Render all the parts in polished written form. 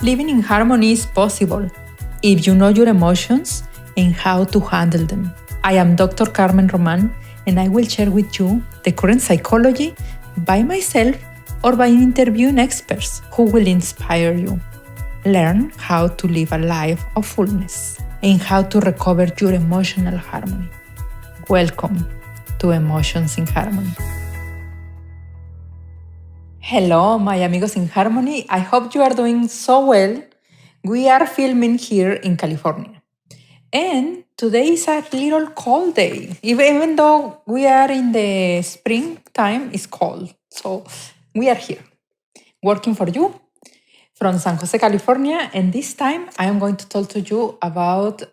Living in harmony is possible if you know your emotions and how to handle them. I am Dr. Carmen Román, and I will share with you the current psychology by myself or by interviewing experts who will inspire you. Learn how to live a life of fullness and how to recover your emotional harmony. Welcome to Emotions in Harmony. Hello, my amigos in harmony. I hope you are doing so well. We are filming here in California. And today is a little cold day. Even though we are in the springtime, it's cold. So we are here working for you from San Jose, California. And this time I am going to talk to you about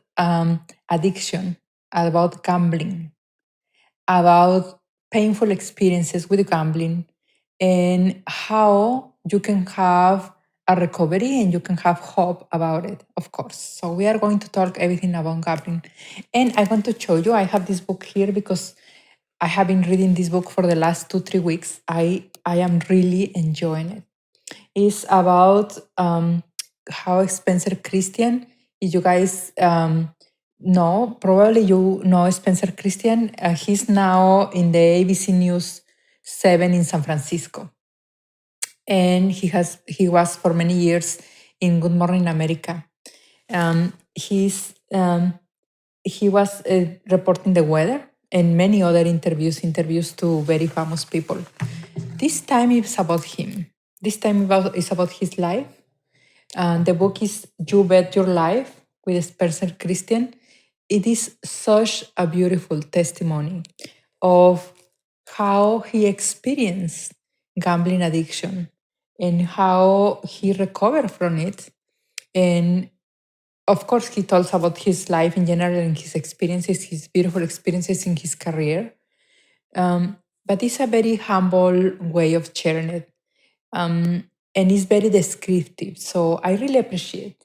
addiction, about gambling, about painful experiences with gambling, and how you can have a recovery and you can have hope about it, of course. So we are going to talk everything about gambling. And I want to show you, I have this book here because I have been reading this book for the last 2-3 weeks. I am really enjoying it. It's about how Spencer Christian, if you guys know, probably you know Spencer Christian. He's now in the ABC News 7 in San Francisco. And he was for many years in Good Morning America. He was reporting the weather and many other interviews to very famous people. This time it's about him. This time it's about his life. The book is You Bet Your Life with Spencer Christian. It is such a beautiful testimony of how he experienced gambling addiction and how he recovered from it. And of course, he talks about his life in general and his experiences, his beautiful experiences in his career. But it's a very humble way of sharing it. And it's very descriptive. So I really appreciate.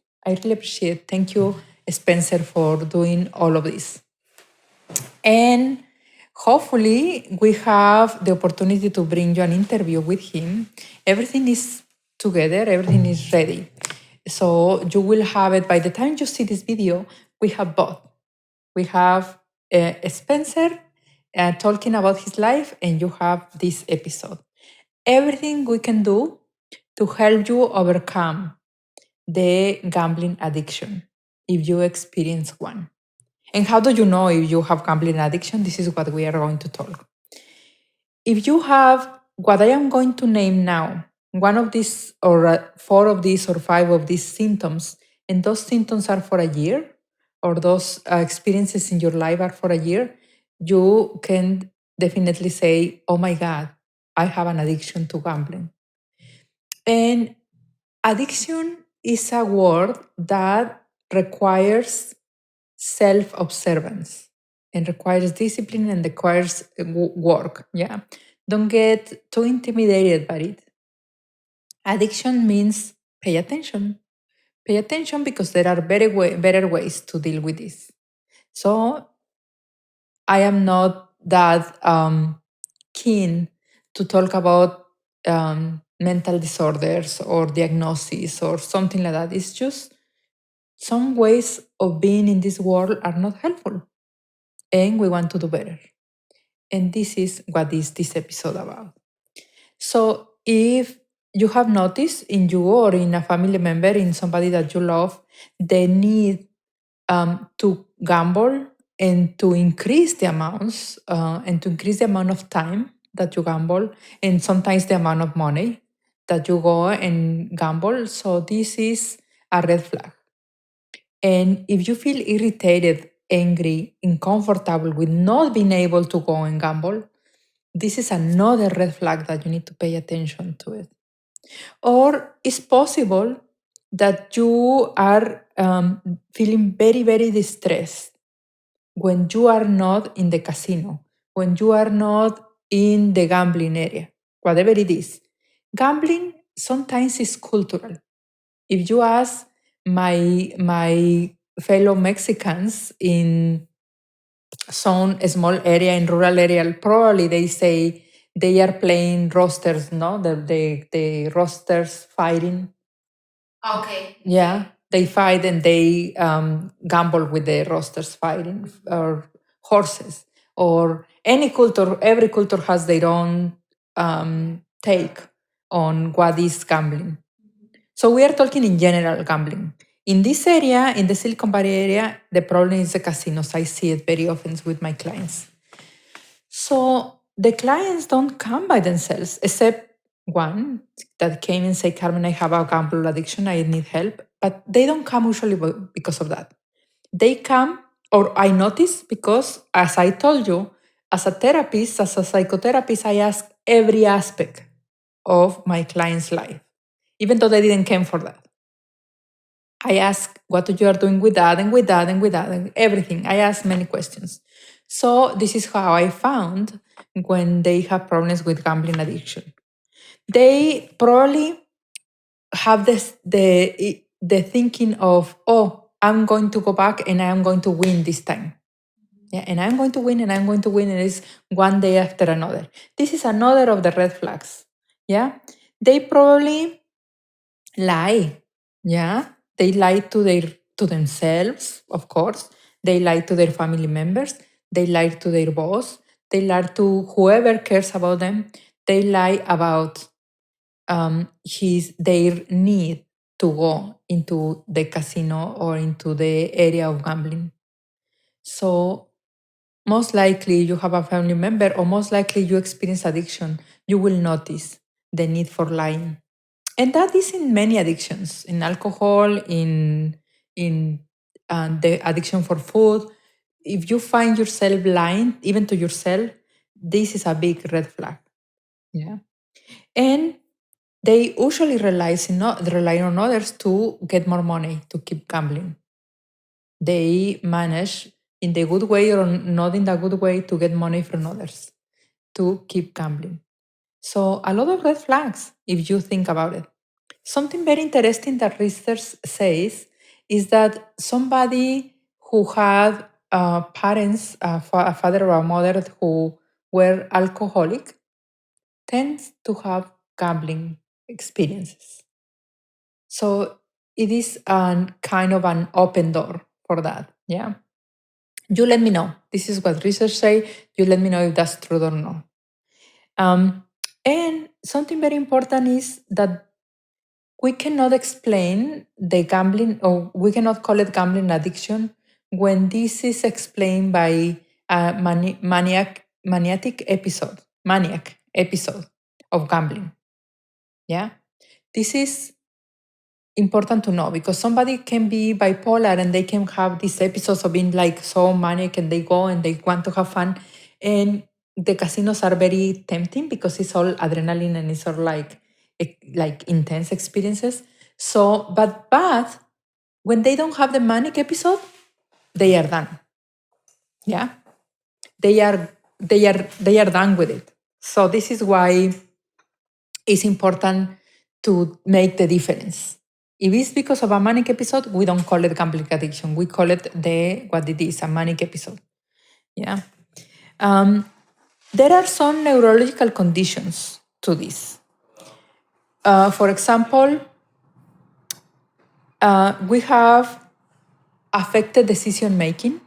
Thank you, Spencer, for doing all of this. And hopefully we have the opportunity to bring you an interview with him. Everything is together, everything is ready. So you will have it by the time you see this video. We have both. We have Spencer talking about his life, and you have this episode. Everything we can do to help you overcome the gambling addiction if you experience one. And how do you know if you have gambling addiction? This is what we are going to talk. If you have what I am going to name now, one of these or 4 of these or 5 of these symptoms, and those symptoms are for a year, or those experiences in your life are for a year, you can definitely say, oh my God, I have an addiction to gambling. And addiction is a word that requires self-observance and requires discipline and requires work. Yeah. Don't get too intimidated by it. Addiction means pay attention. Pay attention because there are better ways to deal with this. So I am not that keen to talk about mental disorders or diagnosis or something like that. It's just some ways of being in this world are not helpful, and we want to do better. And this is what is this episode about. So if you have noticed in you or in a family member, in somebody that you love, the need to gamble and to increase the amounts and to increase the amount of time that you gamble, and sometimes the amount of money that you go and gamble. So this is a red flag. And if you feel irritated, angry, uncomfortable with not being able to go and gamble, this is another red flag that you need to pay attention to it. Or it's possible that you are feeling very, very distressed when you are not in the casino, when you are not in the gambling area, whatever it is. Gambling sometimes is cultural. If you ask my fellow Mexicans in some small area, in rural area, probably they say they are playing rosters, no? The rosters fighting. Okay. Yeah, they fight and they gamble with the rosters fighting, or horses, or any culture. Every culture has their own take on what is gambling. So we are talking in general gambling. In this area, in the Silicon Valley area, the problem is the casinos. I see it very often with my clients. So the clients don't come by themselves, except one that came and said, Carmen, I have a gamble addiction, I need help. But they don't come usually because of that. They come, or I notice, because as I told you, as a therapist, as a psychotherapist, I ask every aspect of my client's life, even though they didn't come for that. I ask what you are doing with that and with that and with that and everything. I ask many questions. So this is how I found when they have problems with gambling addiction. They probably have the thinking of, oh, I'm going to go back and I'm going to win this time. Yeah, and I'm going to win and I'm going to win, and it's one day after another. This is another of the red flags. Yeah. They probably lie. Yeah, they lie to themselves, of course. They lie to their family members. They lie to their boss. They lie to whoever cares about them. They lie about their need to go into the casino or into the area of gambling. So most likely you have a family member, or most likely you experience addiction. You will notice the need for lying. And that is in many addictions, in alcohol, in the addiction for food. If you find yourself lying even to yourself, this is a big red flag. Yeah. And they usually rely on others to get more money, to keep gambling. They manage in the good way or not in the good way to get money from others, to keep gambling. So a lot of red flags if you think about it. Something very interesting that research says is that somebody who had parents, a father or a mother who were alcoholic, tends to have gambling experiences. So it is kind of an open door for that. Yeah. You let me know. This is what research say. You let me know if that's true or not. And something very important is that we cannot explain the gambling, or we cannot call it gambling addiction, when this is explained by a maniac episode of gambling. Yeah. This is important to know, because somebody can be bipolar and they can have these episodes of being like so manic, and they go and they want to have fun. And the casinos are very tempting because it's all adrenaline and it's all like intense experiences. So, but when they don't have the manic episode, they are done. Yeah. They are done with it. So this is why it's important to make the difference. If it's because of a manic episode, we don't call it gambling addiction. We call it what it is, a manic episode. Yeah. There are some neurological conditions to this. For example, we have affected decision making.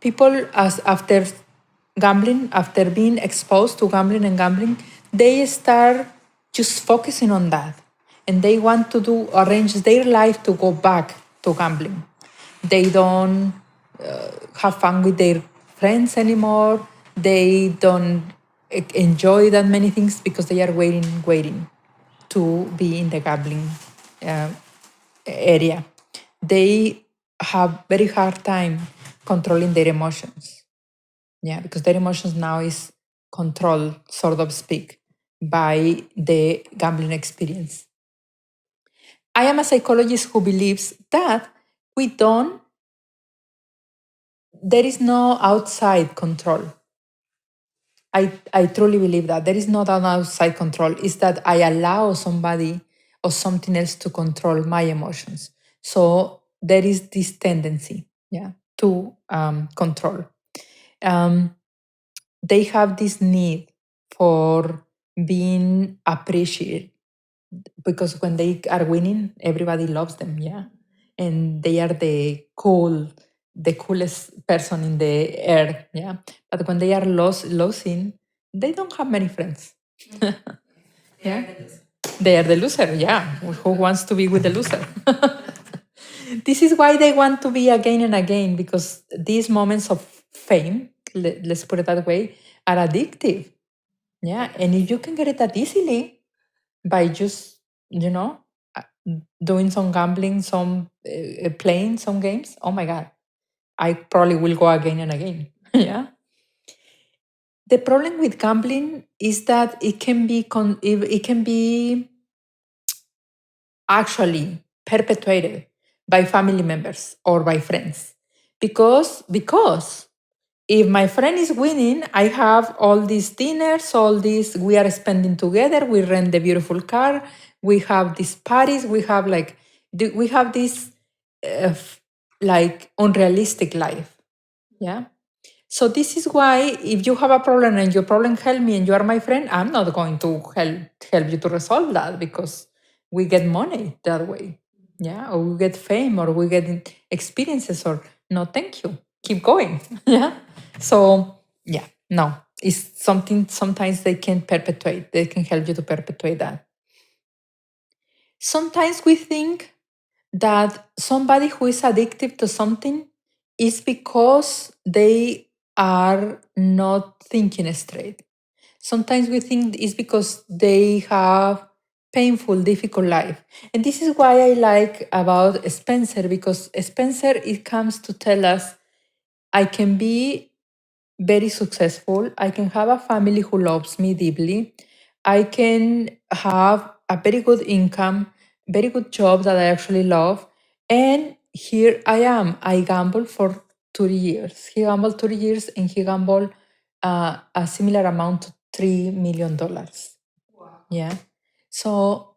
People, as after gambling, after being exposed to gambling, they start just focusing on that, and they want to arrange their life to go back to gambling. They don't have fun with their friends anymore. They don't enjoy that many things because they are waiting to be in the gambling uh, area. They have very hard time controlling their emotions. Yeah, because their emotions now is controlled, sort of speak, by the gambling experience. I am a psychologist who believes that we don't, there is no outside control. I truly believe that there is not an outside control. It's that I allow somebody or something else to control my emotions. So there is this tendency, yeah, to control. They have this need for being appreciated. because when they are winning, everybody loves them, yeah, and they are the coolest person in the earth, yeah. But when they are losing, they don't have many friends. Yeah, they are the loser. Yeah, who wants to be with the loser? This is why they want to be again and again, because these moments of fame, let's put it that way, are addictive. Yeah, and if you can get it that easily by just, uh, doing some gambling, some playing some games, oh my God, I probably will go again and again. Yeah. The problem with gambling is that it can be actually perpetuated by family members or by friends, because if my friend is winning, I have all these dinners, all these we are spending together, we rent the beautiful car, we have these parties, we have we have this like unrealistic life. Yeah. So this is why if you have a problem and your problem help me and you are my friend, I'm not going to help you to resolve that, because we get money that way. Yeah, or we get fame, or we get experiences, or no, thank you. Keep going. Yeah. So yeah, no. It's something sometimes they can perpetuate. They can help you to perpetuate that. Sometimes we think that somebody who is addicted to something is because they are not thinking straight. Sometimes we think it's because they have painful, difficult life. And this is why I like about Spencer, because Spencer, it comes to tell us, I can be very successful. I can have a family who loves me deeply. I can have a very good income, very good job that I actually love. And here I am. I gambled for 2 years. He gambled 2 years, and he gambled a similar amount to $3 million. Yeah. So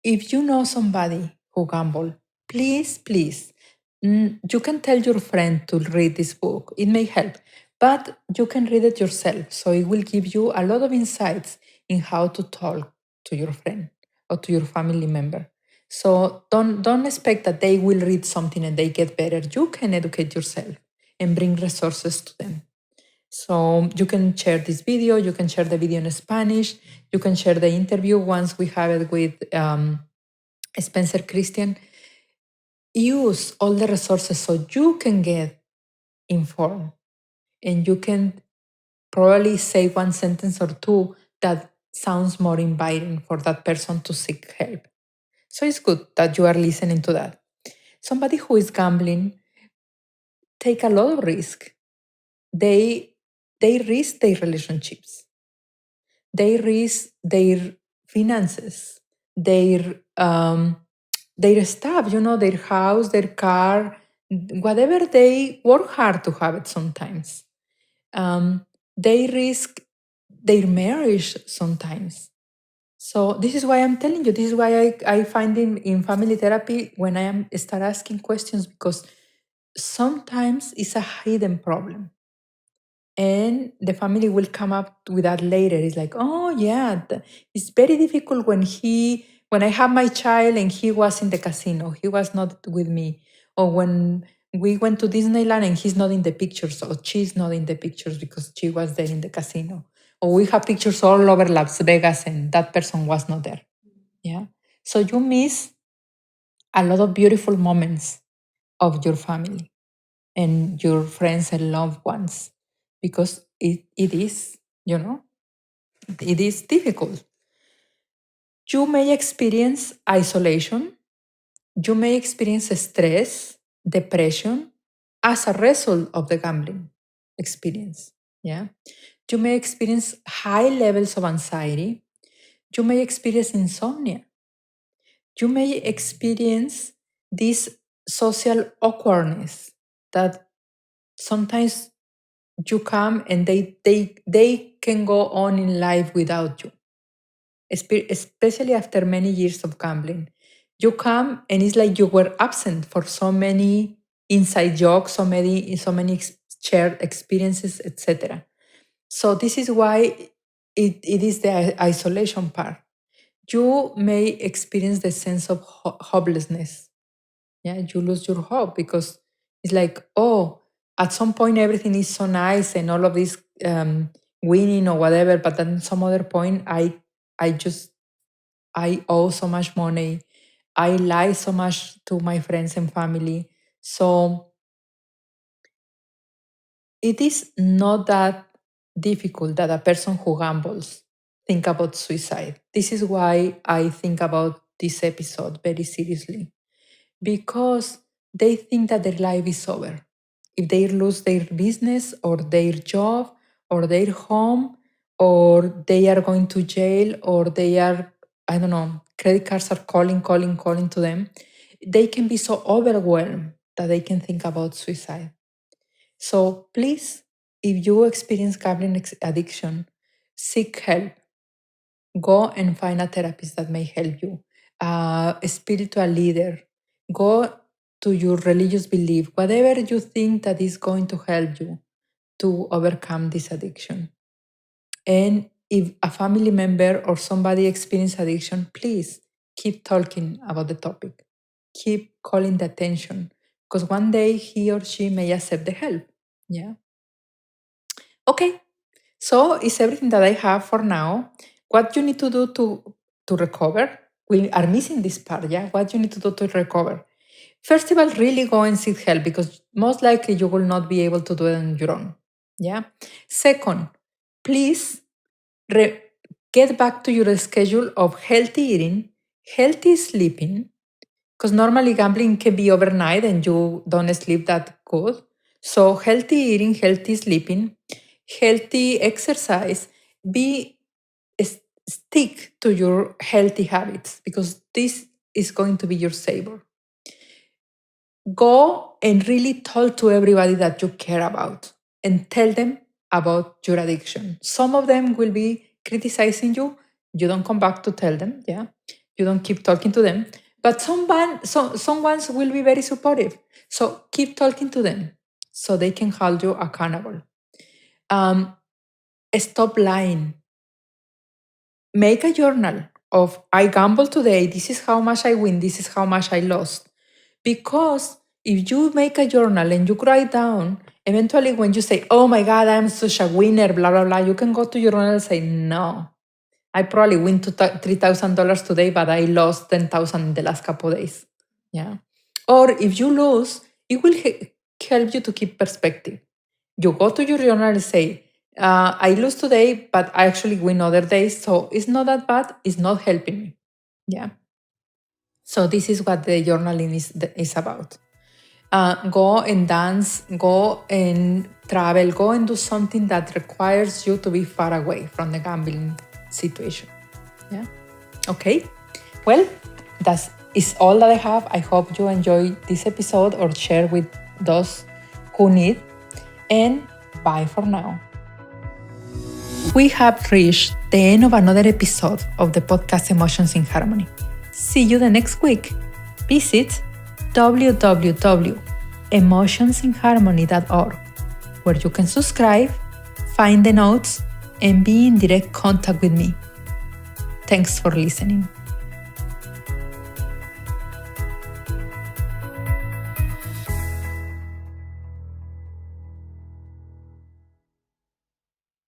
if you know somebody who gamble, please, you can tell your friend to read this book. It may help, but you can read it yourself. So it will give you a lot of insights in how to talk to your friend or to your family member. So don't expect that they will read something and they get better. You can educate yourself and bring resources to them. So you can share this video, you can share the video in Spanish, you can share the interview once we have it with Spencer Christian. Use all the resources so you can get informed, and you can probably say one sentence or two that sounds more inviting for that person to seek help. So it's good that you are listening to that. Somebody who is gambling take a lot of risk. They risk their relationships. They risk their finances, their stuff, their house, their car, whatever they work hard to have it sometimes. They risk their marriage sometimes. So this is why I'm telling you, this is why I find in family therapy when I am start asking questions, because sometimes it's a hidden problem. And the family will come up with that later. It's like, oh yeah, it's very difficult when I have my child and he was in the casino, he was not with me, or when we went to Disneyland and he's not in the pictures, or she's not in the pictures because she was there in the casino, or we have pictures all over Las Vegas and that person was not there. Yeah, so you miss a lot of beautiful moments of your family and your friends and loved ones, because it is, it is difficult. You may experience isolation, you may experience stress, depression as a result of the gambling experience. Yeah. You may experience high levels of anxiety, you may experience insomnia, you may experience this social awkwardness that sometimes you come and they can go on in life without you, especially after many years of gambling. You come and it's like you were absent for so many inside jokes, so many shared experiences, etc. So this is why it is the isolation part. you may experience the sense of hopelessness. Yeah, you lose your hope because it's like, oh, at some point everything is so nice and all of this winning or whatever, but then some other point I owe so much money. I lie so much to my friends and family. So it is not that difficult that a person who gambles think about suicide. This is why I think about this episode very seriously, because they think that their life is over. If they lose their business or their job or their home, or they are going to jail, or they are, I don't know, credit cards are calling to them, they can be so overwhelmed that they can think about suicide. So please, if you experience gambling addiction, seek help. Go and find a therapist that may help you, a spiritual leader. Go to your religious belief, whatever you think that is going to help you to overcome this addiction. And if a family member or somebody experiences addiction, please keep talking about the topic. Keep calling the attention, because one day he or she may accept the help. Yeah. Okay, so it's everything that I have for now. What you need to do to recover? We are missing this part, yeah? What you need to do to recover? First of all, really go and seek help, because most likely you will not be able to do it on your own, yeah? Second, please get back to your schedule of healthy eating, healthy sleeping, because normally gambling can be overnight and you don't sleep that good. So healthy eating, healthy sleeping, healthy exercise, stick to your healthy habits, because this is going to be your savior. Go and really talk to everybody that you care about and tell them about your addiction. Some of them will be criticizing you. You don't come back to tell them, yeah? You don't keep talking to them. But some ones will be very supportive. So keep talking to them so they can hold you accountable. Stop lying. Make a journal of, I gambled today, this is how much I win, this is how much I lost. Because if you make a journal and you write down, eventually when you say, oh my God, I'm such a winner, blah, blah, blah, you can go to your journal and say, no, I probably win $3,000 today, but I lost 10,000 in the last couple of days. Yeah. Or if you lose, it will help you to keep perspective. You go to your journal and say, I lose today, but I actually win other days. So it's not that bad. It's not helping me. Yeah. So this is what the journaling is about. Go and dance, go and travel, go and do something that requires you to be far away from the gambling situation. Yeah. Okay. Well, that is all that I have. I hope you enjoyed this episode or share with those who need. And bye for now. We have reached the end of another episode of the podcast Emotions in Harmony. See you the next week. Visit www.emotionsinharmony.org, where you can subscribe, find the notes, and be in direct contact with me. Thanks for listening.